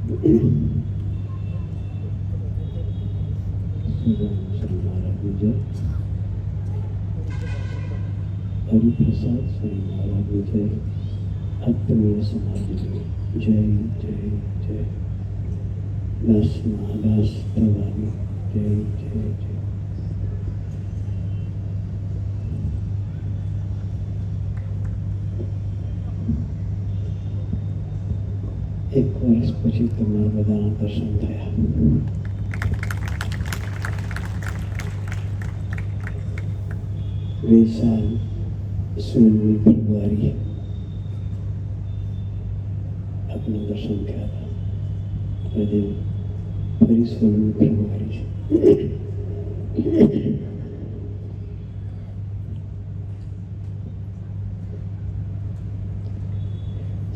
હરિપ્રસાદ સ્વામી મહારાજની જય, આત્મીય સમાજની જય જય જય, દાસમાં દાસ થવાની જય જય જય. એક વર્ષ પછી તમારા બધાના દર્શન થયા. ગઈ સાલ 16મી ફેબ્રુઆરી આપણા દર્શન થયા હતા. આજે ફરી 16મી ફેબ્રુઆરી છે.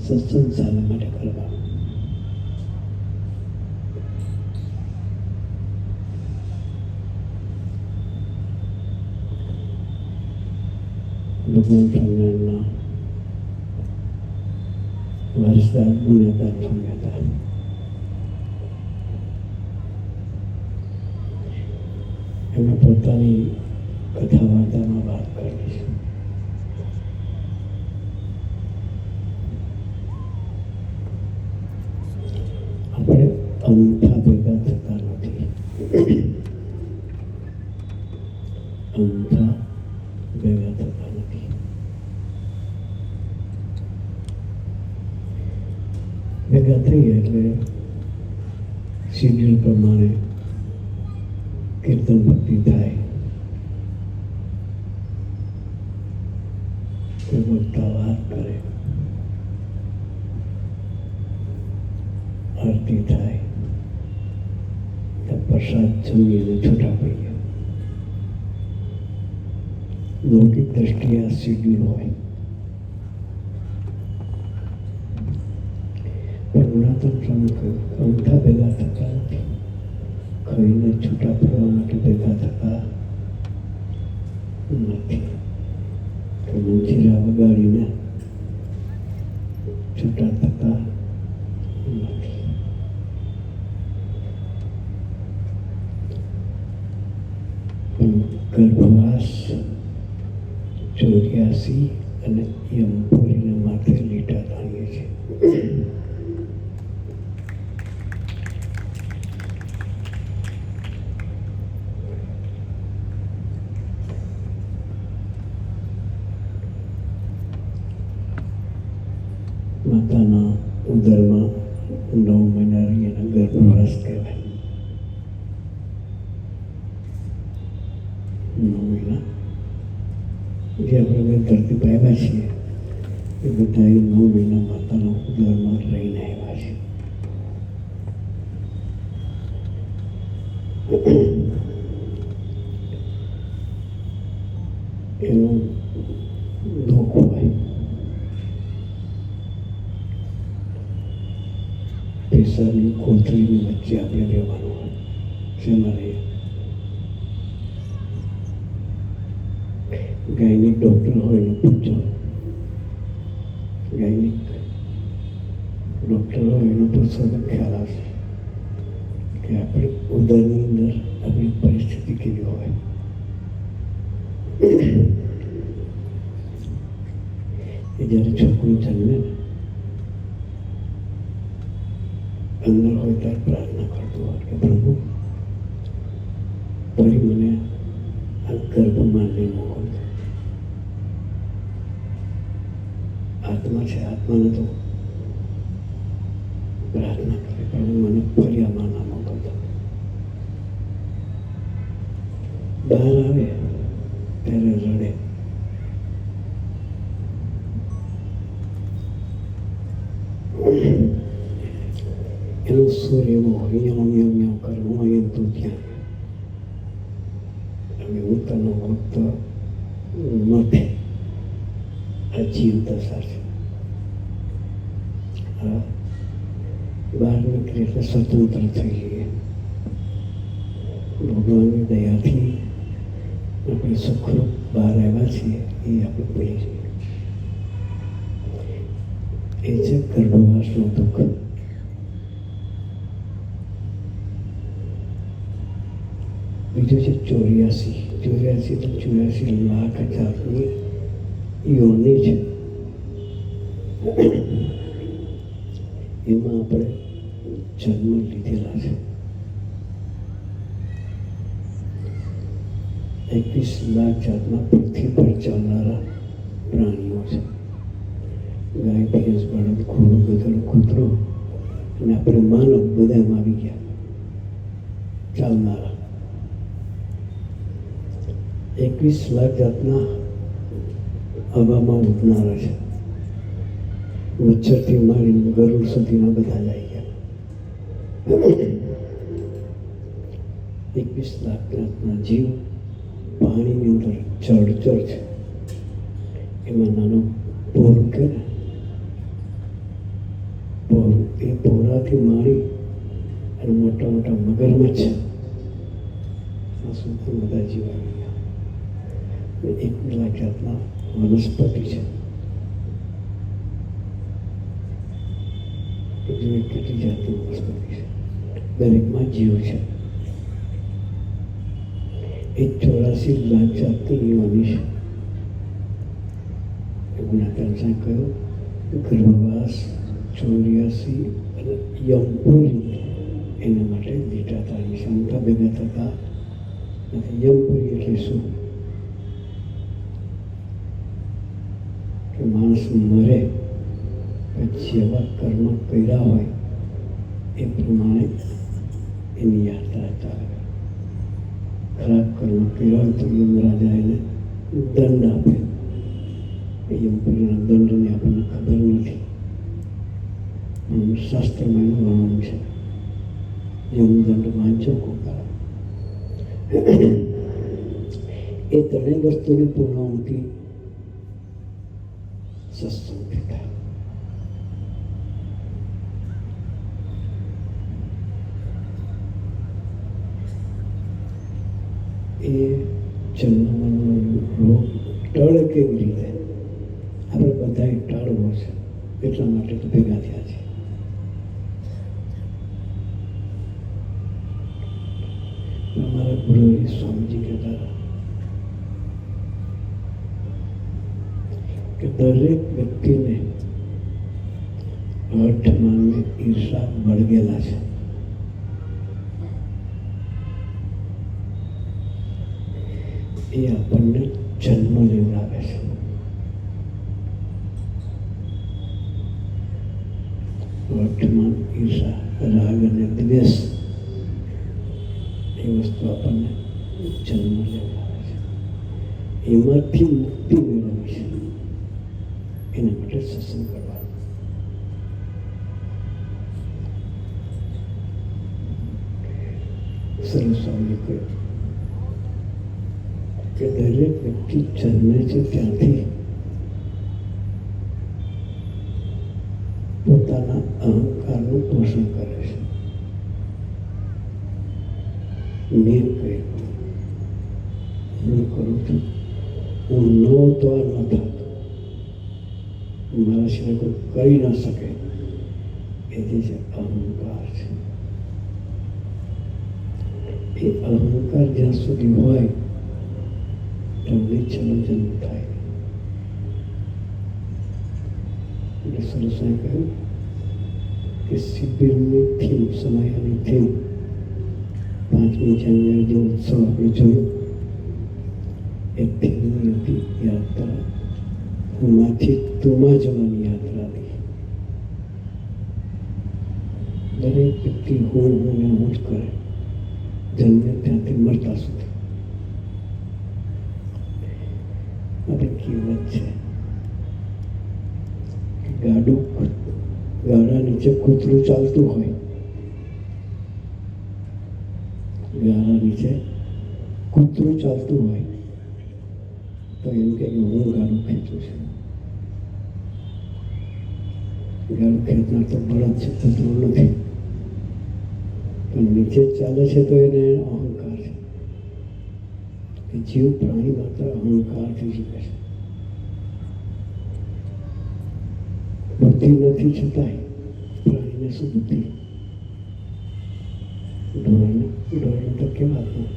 સત્સંગ સામે માટે કરવા ભગવાન સ્વામિનારાયણના વારસદાર ગુણ્યાદાર સ્વામી હતા. એમણે પોતાની કથા વાર્તામાં વાત કરી છે. આપણે અંગઠા ભેગા થતા નથી. અંગઠા ભેગા થતા નથી. ભેગા થઈએ એટલે શિડ્યુલ પ્રમાણે કીર્તન ભક્તિ થાય, કોઈ વક્તા વાત કરે, આરતી થાય, પ્રસાદ જમીને છૂટા પડીએ. લૌકિક દ્રષ્ટિએ આ શિડ્યુલ હોય, પણ ગુણાત્મક સ્વામી કહ્યું અંગઠા ભેગા થતા નથી. ખાઈને છૂટા પડવા માટે ભેગા થતા નથી. મંજીરા વગાડીને છૂટા થતા નથી. પણ ગર્ભવાસ 84 અને યમપુરીના માથે લીટા તાણીએ છે. માતાના ઉદરમાં 9 મહિના રહી એના ગર્ભવાસ કહેવાય. 9 મહિના જે આપણે ધરતી પર આવ્યા છીએ એ બધા 9 મહિના માતાના ઉદરમાં રહીને આવ્યા છે. એનું દુઃખ હોય. પેશાબની કોથળીની વચ્ચે આપણે રહેવાનું હોય. શેમાં રહીએ? ગાયનિક ડૉક્ટર હોય એને પૂછો. ગાયનિક ડૉક્ટર હોય એને પૂછો તો ખ્યાલ આવશે કે આપણી ઉદરની અંદર આપણી પરિસ્થિતિ કેવી હોય. એ જ્યારે છોકરું જન્મે અંદર હોય ત્યારે પ્રાર્થના કરતો હોય કે પ્રભુ ફરી મને આ ગર્ભમાં લઈ મૂકો. આત્મા છે, આત્માને તો પ્રાર્થના કરે પ્રભુ મને ફરી આમાં ના મોકલતો. બહાર આવે ત્યારે રડે. એનો સુર એવો હોય અહીંયા કરે હું અહીંયા તું ત્યાં. અને હું તનો ભક્ત નથી. આ જીવ દશા છે. બહાર નીકળે એટલે સ્વતંત્ર થઈ જઈએ. ભગવાનની દયાથી આપણે સુખરૂપ બહાર આવ્યા છીએ એ આપણે ભૂલી જઈએ. એ છે ગર્ભવાસનું દુઃખ. બીજું છે 84. 84 તો 84 લાખ જાતની યોની છે. એમાં આપણે જન્મ લીધેલા છે. 21 લાખ જાતના પૃથ્વી પર ચાલનારા પ્રાણીઓ છે. ગાય, ભેંસ, બળદ, ઘોડો, ગધેડો, કૂતરો અને આપણે માનવ બધા એમાં આવી ગયા ચાલનારા. 21 લાખ જાતના હવામાં ઉડનારા છે. મચ્છરથી માંડીને ગરુડ સુધીના બધા જ આવી ગયા. 21 લાખ જાતના જીવ પાણીની અંદર જળચર છે. એમાં નાનો પોર કે ને પોર, એ પોરાથી માંડી અને મોટા મોટા મગરમચ્છ આ સુધી બધા જીવ આવી ગયા. 1 લાખ જાતના વનસ્પતિ છે. કેટલી જાતની વનસ્પતિ છે, દરેકમાં જીવ છે. એ 84 લાખ જાતની યોની છે. ગુણાકાર કહ્યું ગર્ભવાસ 84 અને યમપુરી એના માટે લીટા તારી સંખ્યા ભેગા થતા નથી. યમપુરી એટલે શું કે માણસ મરે પછી એવા કર્મ કર્યા હોય એ પ્રમાણે એની યાત્રા ચાલે. ખરાબ કર્મ કર્યા હોય તો યમરાજા એને દંડ આપે. યમપુરીના દંડની આપણને ખબર નથી. શાસ્ત્રમાં એનું વર્ણન છે. યમદંડ વાંચો કોકા. એ ત્રણેય વસ્તુની પૂર્ણાહુતિ સત્સંગથી થાય. એ જન્મનો રોગ ટળે કેવી રીતે? આપણે બધાએ ટાળવો છે, એટલા માટે તો ભેગા થયા છે. અમારા ગુરુજી સ્વામીજી કહેતા કે દરેક વ્યક્તિને અર્થમાનને ઈર્ષા વળગેલા છે. એ આપણને જન્મ લેવડાવે છે. વર્તમાન, ઈર્ષા, રાગ અને દ્વેષ એ વસ્તુ આપણને જન્મ લેવડાવે છે. એમાંથી મુક્તિ મેળવવી છે. એના માટે સત્સંગ કરવાનો. સરસ સ્વામી કહ્યું કે દરેક વ્યક્તિ જન્મે છે ત્યાંથી પોતાના અહંકારનું પોષણ કરે છે. મેં કહ્યું હું કરું છું, હું ન તો આ ન થતું, મારા સિવાય કોઈ કરી ન શકે. એ જે અહંકાર છે, એ અહંકાર જ્યાં સુધી હોય તમને છેલ્લો જન્મ થાય. એટલે સરસાએ કહ્યું કે શિબિરની થીમ, સમયની થીમ 5મી જાન્યુઆરી જે ઉત્સવ આપણે જોયો એ થીમની હતી યાત્રા. હુંમાંથી તુંમાં જવાની યાત્રાની. દરેક વ્યક્તિ હું ને હું જ કરે, જન્મે ત્યાંથી મરતા સુધી. આપણી કહેવત છે કે ગાડા નીચે કૂતરું ચાલતું હોય, ગાડા નીચે કૂતરું ચાલતું હોય તો એમ કે હું ગાડું ખેંચું છું. ગાડું ખેંચનાર તો બળદ છે, કૂતરું નથી. પણ નીચે ચાલે છે તો એને અહંકાર છે કે જીવ પ્રાણી માત્ર અહંકારથી જીવે છે. બુદ્ધિ નથી છતાંય પ્રાણીને શું બુદ્ધિ? ઢોરને તો કેવા હતા,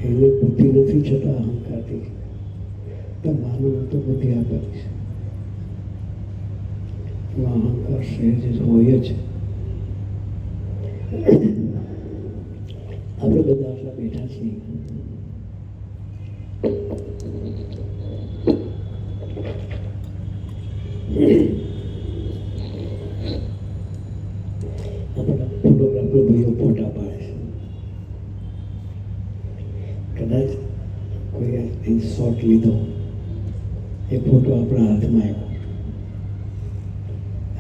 એને બુદ્ધિ નથી છતાં અહંકારથી તો માનવ તો બુદ્ધિ આપેલી છે. એમાં અહંકાર સહેજ હોય જ. આપણે બધા આટલા બેઠા છીએ. આપણા ફોટોગ્રાફર ભાઈઓ ફોટા પાડે છે. કદાચ કોઈ શોટ લીધો, એ ફોટો આપણા હાથમાં આવ્યો,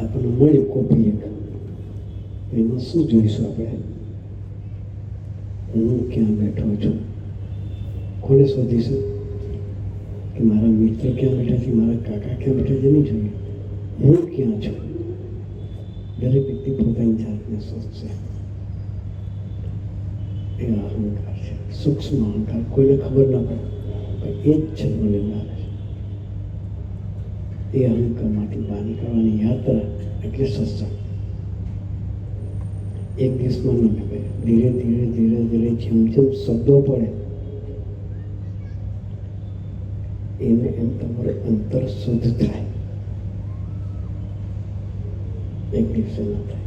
આપણને મળ્યું કોપી એક, એમાં શું જોઈશું આપણે? હું ક્યાં બેઠો છું? કોને શોધીશું કે મારા મિત્ર ક્યાં બેઠા છે, મારા કાકા ક્યાં બેઠા છે? નહીં જોઈએ, હું ક્યાં છું. દરેક વ્યક્તિ પોતાની જાતને શોધશે. એ અહંકાર છે, સૂક્ષ્મ અહંકાર. કોઈને ખબર ના પડે પણ એ જ જન્મ લેનાર છે. એ અહંકારમાંથી બહાર નીકળવાની યાત્રા એટલે સત્સંગ. એક દિવસમાં ન નીકળે, ધીરે ધીરે ધીરે ધીરે જેમ જેમ શબ્દો પડે એને એમ તમારું અંતર શુદ્ધ થાય. એક દિવસે ના થાય.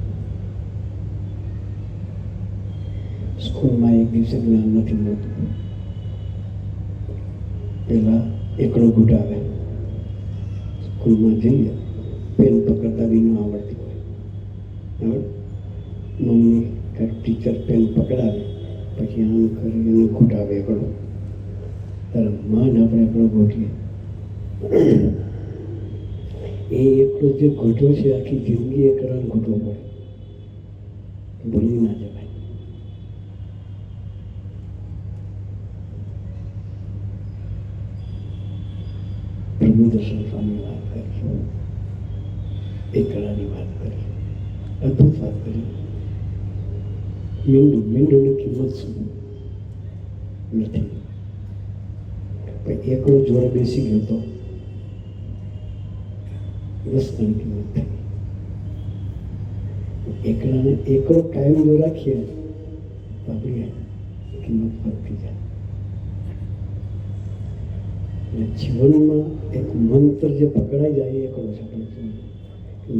સ્કૂલમાં એક દિવસે જ્ઞાન નથી મળતું. પેલા એકડો ઘૂંટાવે, સ્કૂલમાં જઈએ, પેન પકડતા બી ન આવડતી હોય, મમ્મી કે ટીચર પેન પકડાવે, પછી આમ કરી એને ઘૂંટાવે એકડો. ત્યારે માં જ આપણે એકડો ઘૂંટીએ. એ એકડો જે ઘૂંટ્યો છે આખી જિંદગી એકડા ઘૂંટવો પડે, ભૂલી ના જવાય. પ્રભુદર્શન સ્વામી વાત કરી, એકડાની વાત કરી, અદ્ભુત વાત કરી. મીંડુની કિંમત શું નથી, પણ એકડો જોડે બેસી ગયો તો 10 ગણી કિંમત થઈ. એકડાને એકડો કાયમ જો રાખીએ તો આપણી કિંમત વધતી જાય. જીવનમાં એક મંત્ર જે પકડાઈ જાય એ કરો છો કે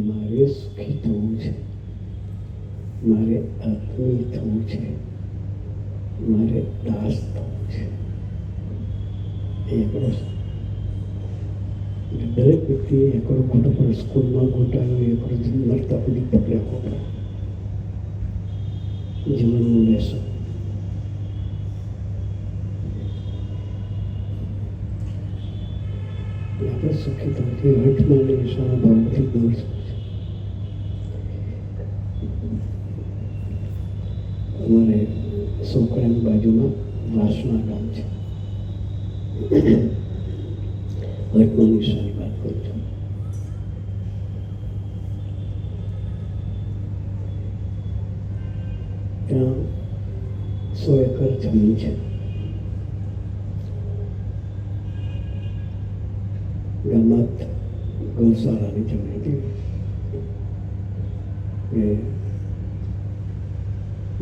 મારે સુખી થવું છે, મારે આત્મીય થવું છે, મારે દાસ થવું છે. એ કરો છો. દરેક વ્યક્તિએ એકડો ખોટો પડે. સ્કૂલમાં ગોટાયો એકડો મરતા સુધી પકડ્યા ખોટો જીવનનું લેશો. આપણે સુખી થવાથી હઠમાં લેશા ભાવથી દૂર થવું છે. અમારે સોકડાની બાજુમાં વાસણા ગામ છે. હઠમાં નિશાની વાત કરું છું. ત્યાં 100 એકર જમીન છે. ગામમાં ગૌશાળાની જમીન હતી. એ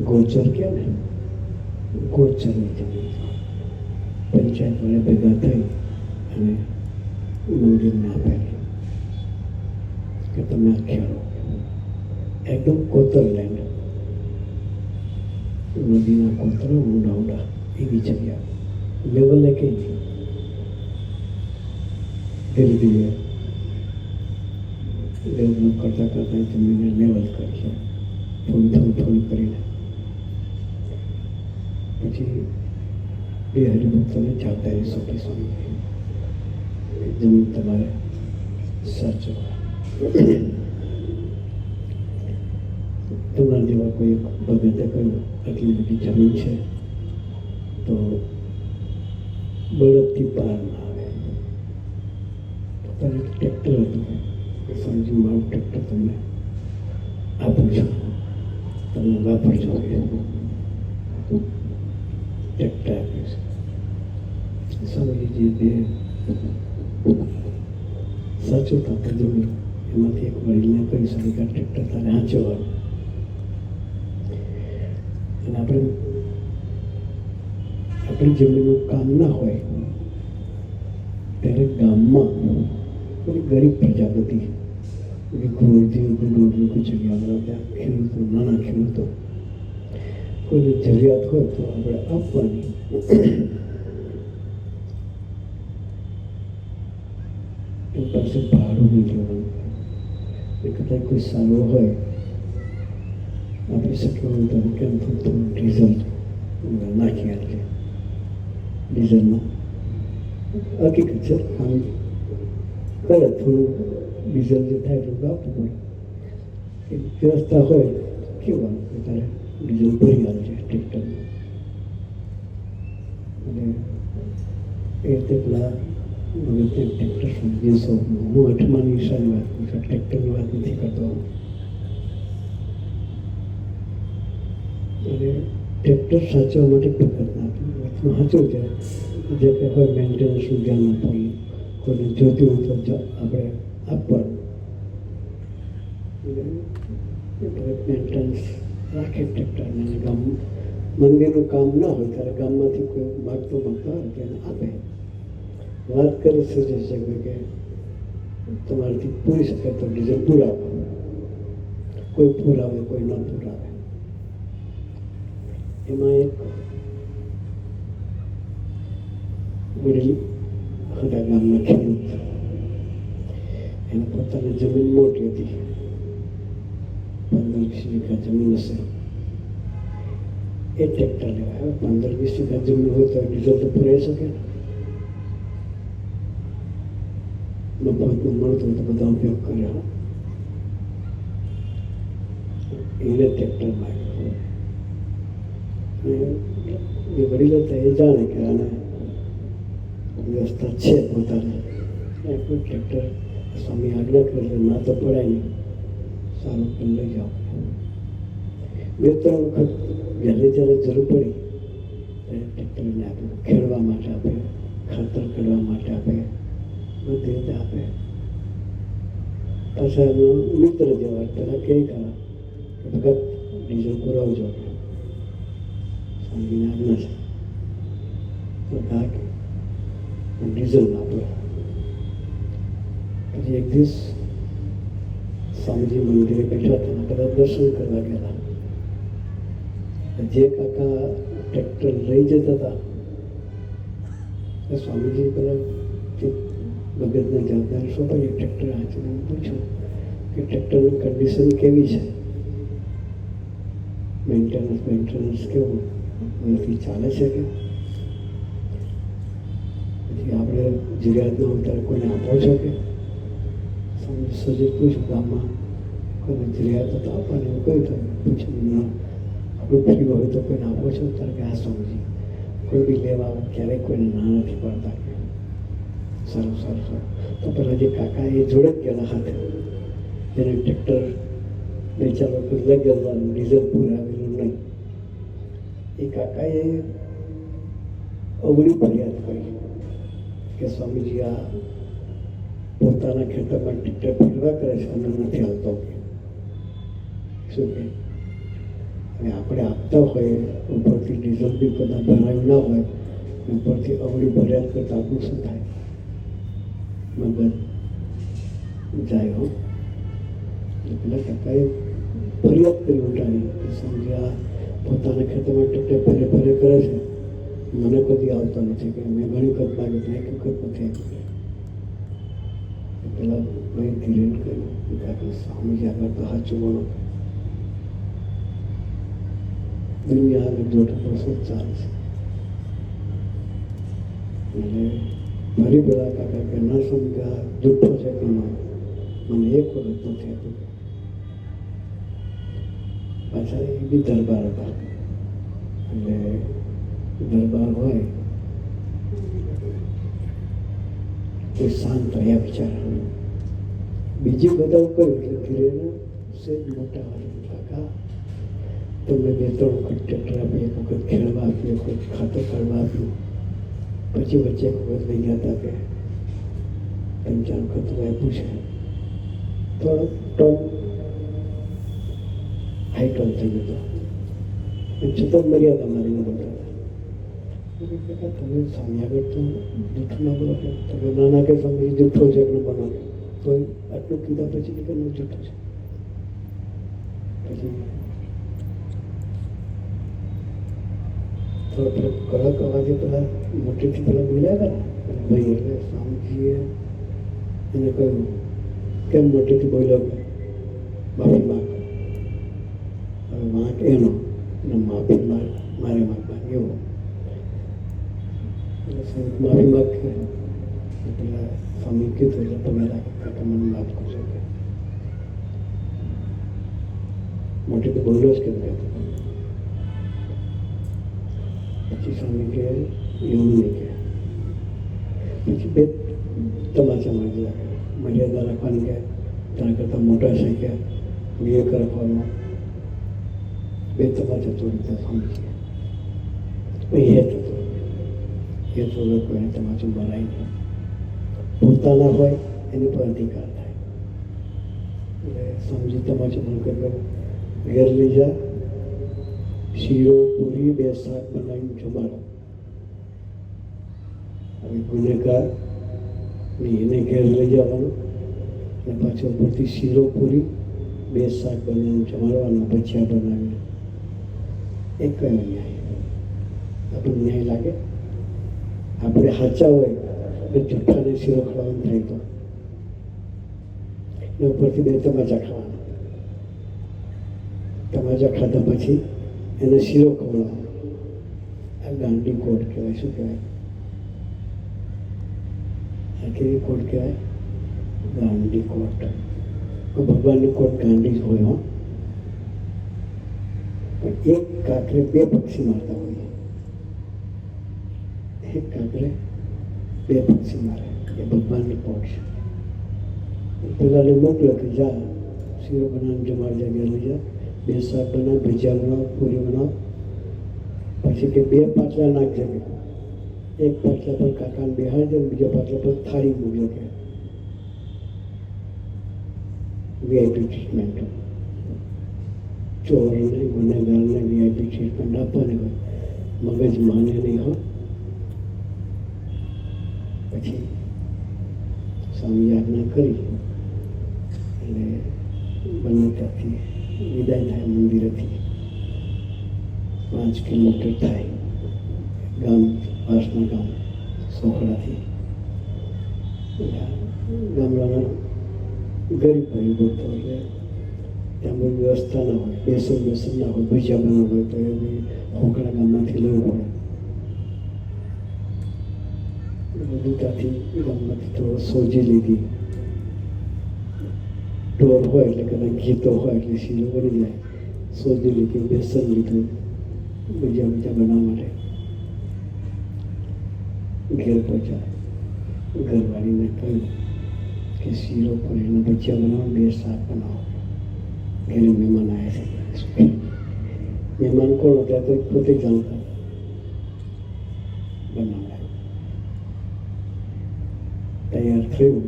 ગોચર કે ને, ગોચરની જમીન. પંચાયત વાળા ભેગા થઈ અને મંદિરને આપેલી કે તમે આ ખેડો. એકદમ કોતર લેન્ડ, નદીના કોતરો ઊંડા ઊંડા એવી જગ્યા. લેવલે કઈ નહીં. ધીરે ધીરે ડેવલપ કરતાં કરતાં જમીને લેવલ કરશે, થોડું કરીને. પછી બે હરિભક્તોને જવાબદારી સોંપી સ્વામી, જમીન તમારે સાચવવા. તમારા જેવા કોઈ ભગતે કહ્યું આટલી બધી જમીન છે તો બળદથી પાર ના આવે. ત્યારે ટ્રેક્ટર હતું. સ્વામીજી, મારું ટ્રેક્ટર તમને આપું છું, તમે વાપરજો. ટ્રેક્ટર આપ્યું છે. સ્વામીજી જે સાચું થતું જમીન એમાંથી એક વડીલને કહી શકે કે ટ્રેક્ટર તારે હાંચવાનું. અને આપણે આપણી જમીનનું કામ ના હોય ત્યારે ગામમાં કોઈ ગરીબ પ્રજા બધી ગોળજી ગોળની કોઈ જગ્યામાં ત્યાં ખેડૂતો નાના ખેડૂતો કોઈને જરૂરિયાત હોય તો આપણે આપવાની. એ પાસે ભાડું નહીં લેવાનું. એ કદાચ કોઈ સારો હોય આપી શકે હોય તો કેમ થોડું ડીઝલ નાખી આપીએ. ડીઝલમાં હકીકત છે કામ કરે થોડું ડીઝલ જે થાય એટલું આપવું પડે. એ વ્યવસ્થા હોય કેવાનું કે તારે ડીઝલ ભરી આવે છે ટ્રેક્ટરમાં. અને એ રીતે પેલા ટ્રેક્ટર સમજીશો. હું 8મા નિશાની વાત કરું છું, ટ્રેક્ટરની વાત નથી કરતો. અને ટ્રેક્ટર સાચવવા માટે પકડ ના આપી સાચું છે. જે કંઈ હોય મેન્ટેનન્સનું ધ્યાન આપવું, કોઈને જોતું હોય તો આપણે આપવાનું. મેન્ટેનન્સ રાખે ટ્રેક્ટરને. ગામ મંદિરનું કામ ના હોય ત્યારે ગામમાંથી કોઈ માગતો આવે તેને આપે. વાત કરી સૂચે છે કે તમારાથી પૂરી શકે તો ડીઝલ પુરાવો. કોઈ પુરાવે કોઈ ન પુરાવે. એમાં એક વડીલ હતા ગામના ખેડૂત. એને પોતાની જમીન મોટી હતી, 15-20 વીઘા જમીન હશે. એ ટ્રેક્ટર લેવાય. 15-20 વીઘા જમીન હોય તો ડીઝલ તો પુરાઈ શકે ને. મફતનું મળતું તો બધા ઉપયોગ કર્યો. એને ટ્રેક્ટર માંગ્યું. એ વડીલો તો એ જાણે કે આને વ્યવસ્થા છે પોતાની. કોઈ ટ્રેક્ટર સ્વામી આજ્ઞા કરે ના તો પડાય નહીં, સારું પણ લઈ જાઓ. 2-3 વખત વહેલી જ્યારે જરૂર પડી ત્યારે ટ્રેક્ટરને આપ્યું. ખેડવા માટે આપે, ખાતર કાઢવા માટે આપે, બધી રીતે આપે. પાછા એમનો મિત્ર જેવા પેલા કહે ખરા કે ભગત ડીઝલ પુરાવજો, સ્વામીને આજ્ઞા છે. તો ડીઝલ આપો. પછી એક દિવસ સ્વામીજી મંદિરે બેઠા હતા, બધા દર્શન કરવા ગયેલા. જે કાકા ટ્રેક્ટર લઈ જતા હતા સ્વામીજી પેલા ભગતના જવાબદારી સોંપાઈ. ટ્રેક્ટર હાથીને પૂછ્યું કે ટ્રેક્ટરની કન્ડિશન કેવી છે, મેન્ટેનન્સ કેવું, બધી ચાલે છે કે. પછી આપણે જરૂરિયાત ન હોય ત્યારે કોઈને આપો છો કે. સજેસ્ટ પૂછ્યું ગામમાં કોઈને જરૂરિયાત તો આપવાની. એવું કહ્યું તો પૂછ્યું આપણું ફ્રી હોય તો કોઈને આપો છો ત્યારે કે આ સ્વામીજી કોઈ બી લેવા ક્યારેય કોઈને ના નથી પાડતા. સારું સારું સારું. તો પેલા જે કાકા એ જોડે જ ગયેલા હાથે, એને ટ્રેક્ટર લઈ ચાલો લઈ ગયેલું, ડીઝલ પુરાવેલું નહીં. એ કાકાએ અવળી ફરિયાદ કરી કે સ્વામીજી આ પોતાના ખેતરમાં ટ્રેક્ટર ફેરવા કરે છે, અમને નથી આવતો. શું કે અને આપણે આપતા હોય ઉપરથી ડીઝલ બી બધા ભરાયું ના હોય, ઉપરથી અવળી ફરિયાદ કરતા આપણું શું થાય? મગજ જાય હો. પેલા કાકાએ ફરિયાદ કરી ઉઠાડી કે સમજી આ પોતાના ખેતરમાં ટ્રેક્ટર ફરે ફરે કરે છે, મને કદી આવતો નથી. કે મેં ઘણી વખત માગ્યું પણ એક વખત નથી આવ્યું. પેલા ભાઈ ધીરે કહ્યું કાકા સ્વામીજી આગળ તો સાચું બોલો, દુનિયા આગળ જોઠો શું ચાલશે. એટલે મારી પેલા કાકા કે ના સમજા જૂઠો છે કે મને એક વખત નથી હતું. પાછા એ બી દરબાર હતા. એટલે દરબાર હોય કોઈ શાંત રહ્યા બિચારા. બીજી બધા કહ્યું એટલે ધીરે સેજ મોટા હોય કાકા તમને 2-3 વખત ટ્રેક્ટર આપી, એક વખત ખેડવા આપ્યું, એક વખત ખાતર કાઢવા આપ્યું. પછી વચ્ચે એક વખત લઈ ગયા હતા કે 3-4 વખત આપ્યું છે. થોડો ટોપ હાઈ ટોપ થઈ ગયો. છતાં મર્યાદા મારી ન બોલતા હતા. તમે સ્વામી આગળ તો જૂઠું ના બોલો કે તમે નાના કે સ્વામી જૂઠો છે એમને બનાવો તો આટલું કીધા પછી કે જૂઠું છે. પછી થોડા પેલા કડક અવાજે પેલા મોટેથી પેલા બોલ્યા હતા ને ભાઈ એટલે સ્વામીજીએ એને કહ્યું કેમ મોટેથી બોલ્યો કે માફી માગ. હવે વાંક એનો અને માફી મારે માગવાની એવો. એટલે સંત માફી માગ પેલા સ્વામી કીધું એટલે પગે લાગે કાકા મને માફ કરશો કે મોટેથી બોલ્યો જ કેમ કહેતો. પછી સ્વામી કે એવું નહીં કે પછી બે તમાચા મારી લાગે મર્યાદા રાખવાની કે તારા કરતાં મોટા છે કે વિવેક રાખવાનો બે તમાચા તોડી દીધા સ્વામીજી. પછી હેત હતો એ તો લોકો એને તમાચું ભરાય નહીં. પોતાના હોય એની પર અધિકાર થાય એટલે સ્વામીજી તમાચું બંધ કર્યો ઘેર લઈ જા શીરો પૂરી બે શાક બનાવીને જમાડો. હવે ગુનેગાર એને ઘેર લઈ જવાનું અને પાછળ ઉપરથી શીરો પૂરી બે શાક બનાવીને જમાડવાના ભજીયા બનાવીને. એ કયો ન્યાય? આપણને ન્યાય લાગે? આપણે સાચા હોય એટલે જૂઠાને શીરો ખાવાનું થાય તો ને ઉપરથી બે તમાચા ખાવાના. તમાચા ખાધા પછી એને શીરો ખવડાવો. આ ગાંડી કોટ કહેવાય. શું કહેવાય? આ કેવી કોટ કહેવાય? ગાંડી કોટ. ભગવાનની કોટ ગાંડી જ હોય. હો પણ એક કાંકરે બે પક્ષી મારતા હોય. એક કાંકરે બે પક્ષી મારે એ ભગવાનની કોટ છે. પેલાને મોકલો કે જા શીરો બનાવીને જમાડ જગ્યા લઈ જા બે શાક બનાવ ભજીયા બનાવ પૂરી બનાવ. પછી કે બે પાટલા નાખજે કે એક પાટલા પર કાકાને બેહાડજે બીજા પાટલા પર થાળી મૂકજો કે વીઆઈપી ટ્રીટમેન્ટ. ચોરને ગુનેગારને વીઆઈપી ટ્રીટમેન્ટ આપવાની હોય. મગજ માને નહીં હો. પછી સ્વામી આજ્ઞા કરી એટલે બંને ત્યાંથી વિદાય થાય મંદિરેથી. 5 કિલોમીટર થાય ગામ પાસના ગામ સોખડાથી. ગામડાના ગરીબ ભાઈ બોલતો એટલે ત્યાં બધી વ્યવસ્થા ના હોય, બેસન ના હોય, ભજીયા બનાવ હોય તો એ હોકડા ગામમાંથી લેવું પડે. બધું ત્યાંથી ગામમાંથી થોડો સોજી લીધી. ઢોર હોય એટલે કદાચ ઘીતો હોય એટલે શીરો બની જાય. સોજી લીધી, બેસન લીધું ભજીયા બનાવવા માટે. ઘેર પહોંચ્યા. ઘરવાળીને કહ્યું કે શીરો પૂરીને ભજીયા બનાવો, બે શાક બનાવો. ઘરે મહેમાન આવ્યા છે. મહેમાન કોણ હતા તો પોતે જાણતા બનાવ્યા. તૈયાર થયું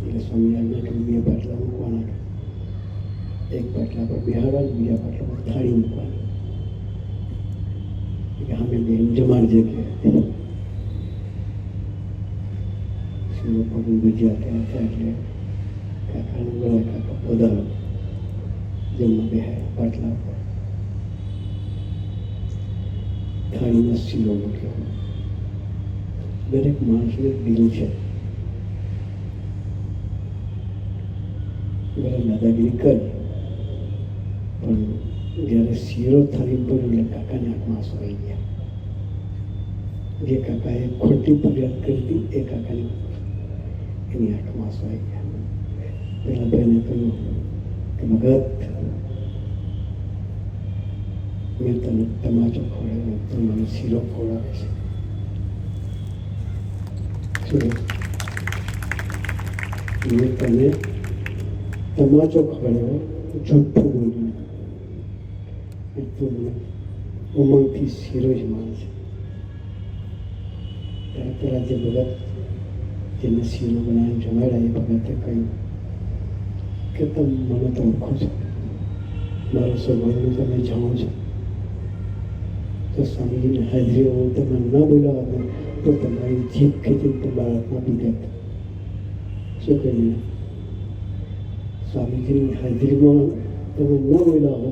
એટલે સ્વામી આજ્ઞા કરી બે પાટલા મૂકવાના. એક પાટલા પર બિહાડવાનું, બીજા પાટલા પર થાળી મૂકવાની. અમે બેન જમાડજે કે શીરો પૂરી ભજીયા થયા હતા એટલે કાકાને બોલાય, કાકા પધારો. જમવા બેહાડ્યા પાટલા ઉપર. થાળીમાં શીરો મૂક્યો. દરેક માણસને દિલ છે. બધા દાદાગીરી કરી પણ જ્યારે શીરો થાળી પર એટલે કાકાને આંખમાં આંસુ આવી ગયા. જે કાકાએ ખોટી ફરિયાદ કરી હતી એ કાકાની એની આંખમાં આંસુ આવી ગયા. પેલા ભાઈને કહ્યું કે ભગત મેં તને તમાચો ખવડાવ્યો, તું મને શીરો ખવડાવે છે. મેં તને તમાચો ખવડાવ્યો, જૂઠું બોલ્યું. તું મને ઉમંગથી શીરો જ માને છે. ત્યારે પેલા જે ભગત જેને શીરો બનાવીને જમાડ્યા એ ભગતે કહ્યું કે તમે મને તો ઓળખો છો, મારો સ્વભાવનું તમે જાણો છો. તો સ્વામીજીની હાજરીમાં તમે ન બોલાવો ને તો તમારી જીભ ખેંચીને તમારા હાથમાં આપી દેત. શું કહ્યું? સ્વામીજીની હાજરીમાં તમે ન બોલાવો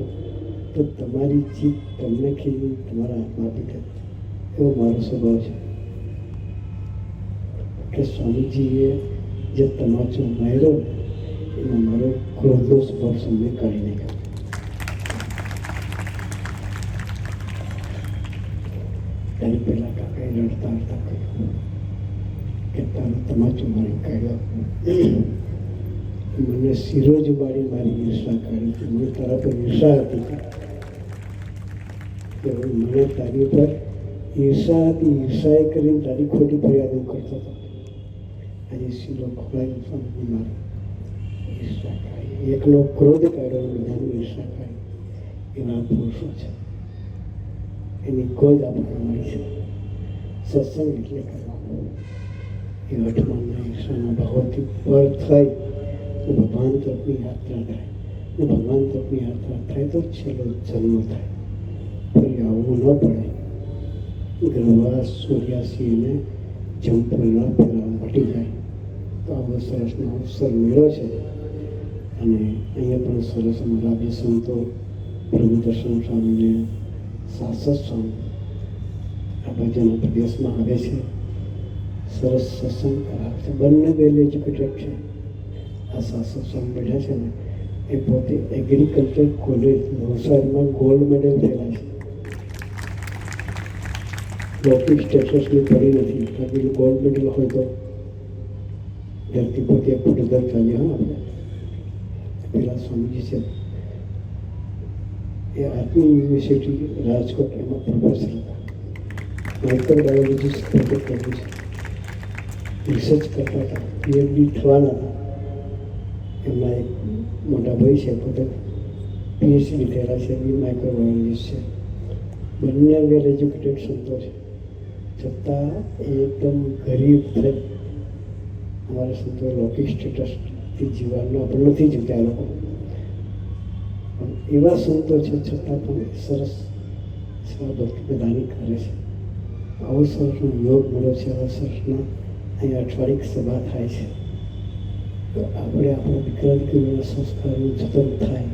તો તમારી જીભ તમને ખેંચીને તમારા હાથમાં આપી દેત. એવો મારો સ્વભાવ છે કે સ્વામીજીએ જે તમાચો માર્યો ને એમાં મારો ક્રોધનો સ્વભાવ સમય કાઢી નાખ્યો. ત્યારે પહેલાં કાકાએ રડતા રડતા કહ્યું કે તારો તમાચો મારી કાઢ્યો, મને સિરોજ બાળી મારી ઈર્ષા કાઢી હતી. મને તારા પર ઈર્ષા હતી કે મને તારી ઉપર ઈર્ષા હતી. ઈર્ષાએ કરીને તારી ખોટી ફરિયાદો કરતો હતો. આજે શીલો ખોલાઈ સમજી મારી ઈર્ષા કાઢી. એકનો ક્રોધ કાઢ્યો, બીજાની ઈર્ષા કાઢી. એવા પુરુષો છે, એની ગોદ આપણને મળી છે. સત્સંગ એટલે કરવો એ અઠમાનના ઈર્ષાના ભાવથી પર થઈ તો ભગવાન તરફની યાત્રા થાય. ને ભગવાન તરફની યાત્રા થાય તો છેલ્લો જન્મ થાય. ફરી આવવું ન પડે. ગ્રહવાસ સૂર્યાસીને જંપના પેલા મટી જાય. તો આવો સરસનો અવસર મળ્યો છે. અને અહીંયા પણ સરસ અમારા બે સંતો પ્રભુદર્શન સ્વામીને શાસક સ્વામી આ ભજનના પ્રદેશમાં આવે છે. સરસ સત્સંગ કરાવે છે. બંને વેલ એજ્યુકેટેડ છે. આ શાસક સ્વામી બેઠા છે ને એ પોતે એગ્રીકલ્ચર કોલેજ નવસારીમાં ગોલ્ડ મેડલ થયેલા છે. લૌકિક સ્ટેટસની પડી નથી. પેલું ગોલ્ડ મેડલ હોય તો ધરતી પોતે ફૂટદર ચાલ્યા. હા, આપણે પેલા સ્વામીજી છે એ આત્મી યુનિવર્સિટી રાજકોટ એમાં પ્રોફેસર હતા. માઇક્રોબાયોલોજીસ્ટ પ્રોજેક્ટ કર્યું છે. રિસર્ચ કરતા હતા. પીએચડી થવાના હતા. એમના એક મોટા ભાઈ છે, પોતે પીએચડી થયેલા છે, બી માઇક્રોબાયોલોજીસ્ટ છે. બંને વેલ એજ્યુકેટેડ સંતો છે. છતાં એકદમ ગરીબ થઈ અમારા સંતો લૌકિક સ્ટેટસથી જીવવાનું આપણે નથી જીવતા. લોકો પણ એવા સંતો છે છતાં પણ સરસ સેવા ભક્તિ બધાની કરે છે. આવો સરસનો યોગ મળ્યો છે. આવા સરસના અહીં અઠવાડિક સભા થાય છે. તો આપણે આપણા દીકરા દીકરીઓના સંસ્કારનું જતન થાય,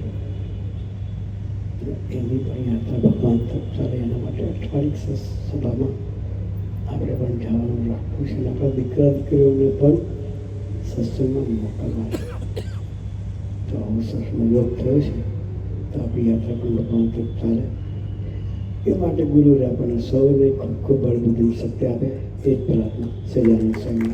એની પણ યાત્રા ભગવાન તરફ ચાલે. એના માટે અઠવાડિક સભામાં આપણે પણ જવાનું રાખવું છે. અને આપણા દીકરા દીકરીઓને પણ સત્સંગમાં મોકલવા છે. તો આવો સરસનો યોગ થયો છે. તો આપણી યાત્રા પણ ભગવાન તરફ ચાલે. એ માટે ગુરુએ આપણને સૌને ખૂબ ખૂબ બળ બુદ્ધિ શક્તિ આપે. એ જ પ્રાર્થના સજાનંદ સ્વામી.